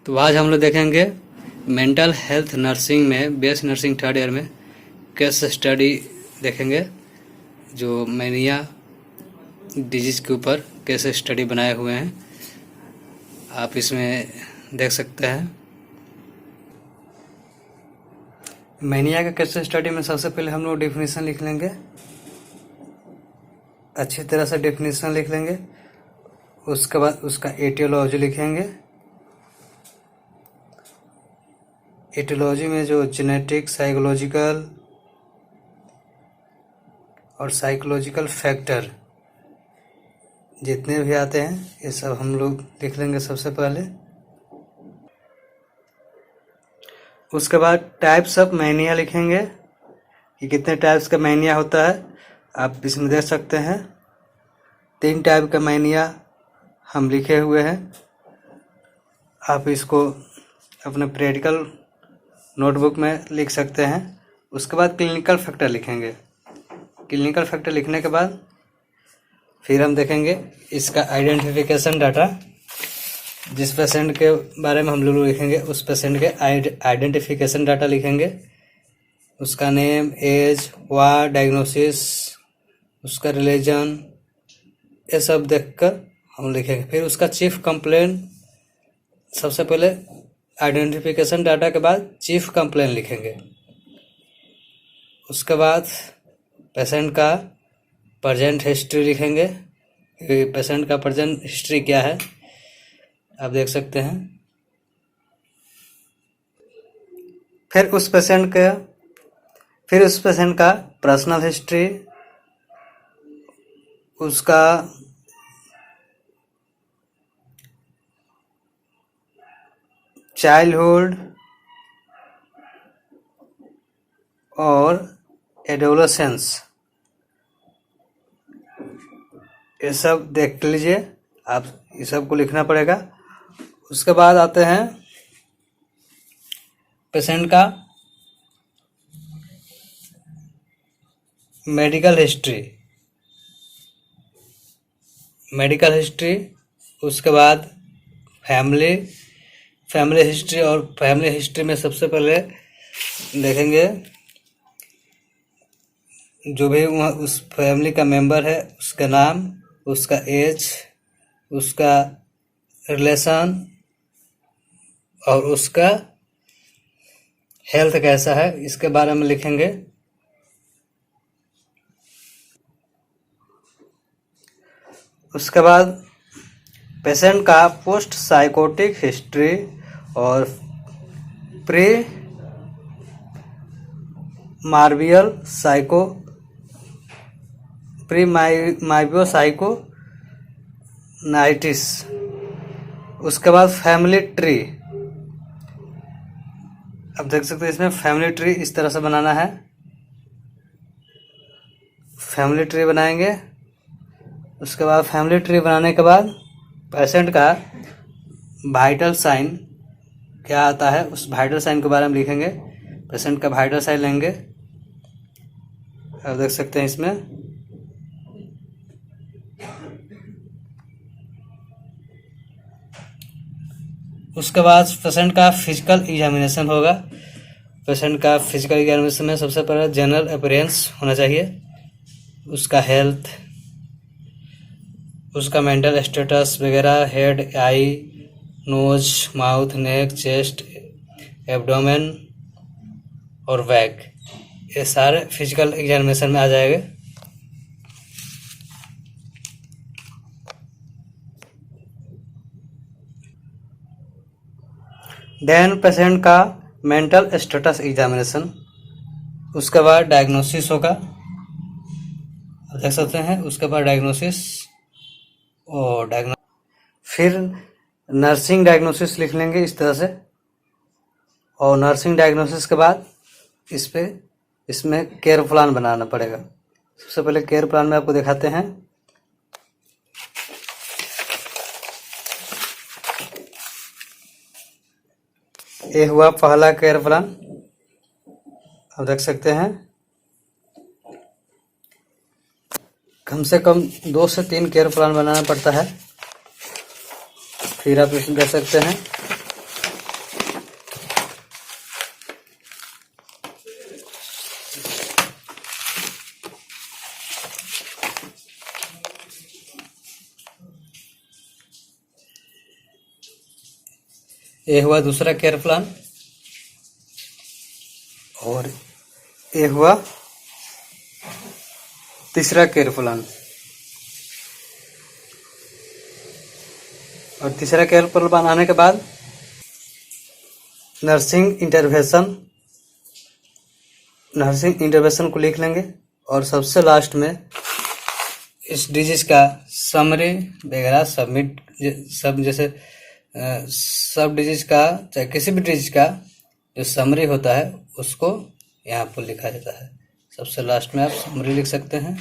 तो आज हम लोग देखेंगे मेंटल हेल्थ नर्सिंग में बीएससी नर्सिंग थर्ड ईयर में केस स्टडी देखेंगे, जो मैनिया डिजीज के ऊपर केस स्टडी बनाए हुए हैं। आप इसमें देख सकते हैं। मैनिया का केस स्टडी में सबसे पहले हम लोग डेफिनेशन लिख लेंगे, अच्छी तरह से डेफिनेशन लिख लेंगे। उसके बाद उसका एटियोलॉजी लिखेंगे। एटियोलॉजी में जो जेनेटिक, साइकोलॉजिकल और साइकोलॉजिकल फैक्टर जितने भी आते हैं ये सब हम लोग लिख लेंगे सबसे पहले। उसके बाद टाइप्स ऑफ मैनिया लिखेंगे कि कितने टाइप्स का मैनिया होता है। आप इसमें देख सकते हैं 3 टाइप का मैनिया हम लिखे हुए हैं। आप इसको अपने प्रैक्टिकल नोटबुक में लिख सकते हैं। उसके बाद क्लिनिकल फैक्टर लिखेंगे। क्लिनिकल फैक्टर लिखने के बाद फिर हम देखेंगे इसका आइडेंटिफिकेशन डाटा। जिस पेशेंट के बारे में हम लोग लिखेंगे उस पेशेंट के आइडेंटिफिकेशन डाटा लिखेंगे। उसका नेम, एज, वार्ड, डायग्नोसिस, उसका रिलीजन, ये सब देखकर हम लिखेंगे। फिर उसका चीफ कंप्लेन, सबसे पहले आइडेंटिफिकेशन डाटा के बाद चीफ कंप्लेन लिखेंगे। उसके बाद पेशेंट का प्रेजेंट हिस्ट्री लिखेंगे। पेशेंट का प्रेजेंट हिस्ट्री क्या है आप देख सकते हैं। फिर उस पेशेंट का पर्सनल हिस्ट्री, उसका चाइल्डहुड और एडोलेसेंस, ये सब देख लीजिए। आप ये सब को लिखना पड़ेगा। उसके बाद आते हैं पेशेंट का मेडिकल हिस्ट्री। उसके बाद फैमिली हिस्ट्री। और फैमिली हिस्ट्री में सबसे पहले देखेंगे जो भी उस फैमिली का मेंबर है उसका नाम, उसका एज, उसका रिलेशन और उसका हेल्थ कैसा है, इसके बारे में लिखेंगे। उसके बाद पेशेंट का पोस्ट साइकोटिक हिस्ट्री और प्री माइबियोसाइकोनाइटिस। उसके बाद फैमिली ट्री। अब देख सकते हैं इसमें फैमिली ट्री इस तरह से बनाना है। फैमिली ट्री बनाएंगे। उसके बाद फैमिली ट्री बनाने के बाद पेशेंट का वाइटल साइन क्या आता है उस वाइटल साइन के बारे में लिखेंगे। पेशेंट का वाइटल साइन लेंगे। आप देख सकते हैं इसमें। उसके बाद पेशेंट का फिजिकल एग्जामिनेशन होगा। पेशेंट का फिजिकल एग्जामिनेशन में सबसे पहले जनरल अपीयरेंस होना चाहिए, उसका हेल्थ, उसका मेंटल स्टेटस वगैरह, हेड, आई, नोज, माउथ, नेक, चेस्ट, एब्डोमेन और बैक, ये सारे फिजिकल एग्जामिनेशन में आ जाएंगे। देन पेशेंट का मेंटल स्टेटस एग्जामिनेशन। उसके बाद डायग्नोसिस होगा, देख सकते हैं। उसके बाद डायग्नोसिस और फिर नर्सिंग डायग्नोसिस लिख लेंगे इस तरह से। और नर्सिंग डायग्नोसिस के बाद इसमें केयर प्लान बनाना पड़ेगा। सबसे पहले केयर प्लान में आपको दिखाते हैं। ये हुआ पहला केयर प्लान, आप देख सकते हैं। कम से कम 2 से 3 केयर प्लान बनाना पड़ता है। फिर आप इसमें देख सकते हैं ये हुआ दूसरा केयर प्लान और ये हुआ तीसरा केयर प्लान। और तीसरा केयर प्लान बनाने के बाद नर्सिंग इंटरवेंशन को लिख लेंगे और सबसे लास्ट में इस डिजीज का समरी वगैरह सबमिट सब जैसे सब डिजीज का चाहे किसी भी डिजीज का जो समरी होता है उसको यहाँ पर लिखा जाता है। सबसे लास्ट में आप समरी लिख सकते हैं।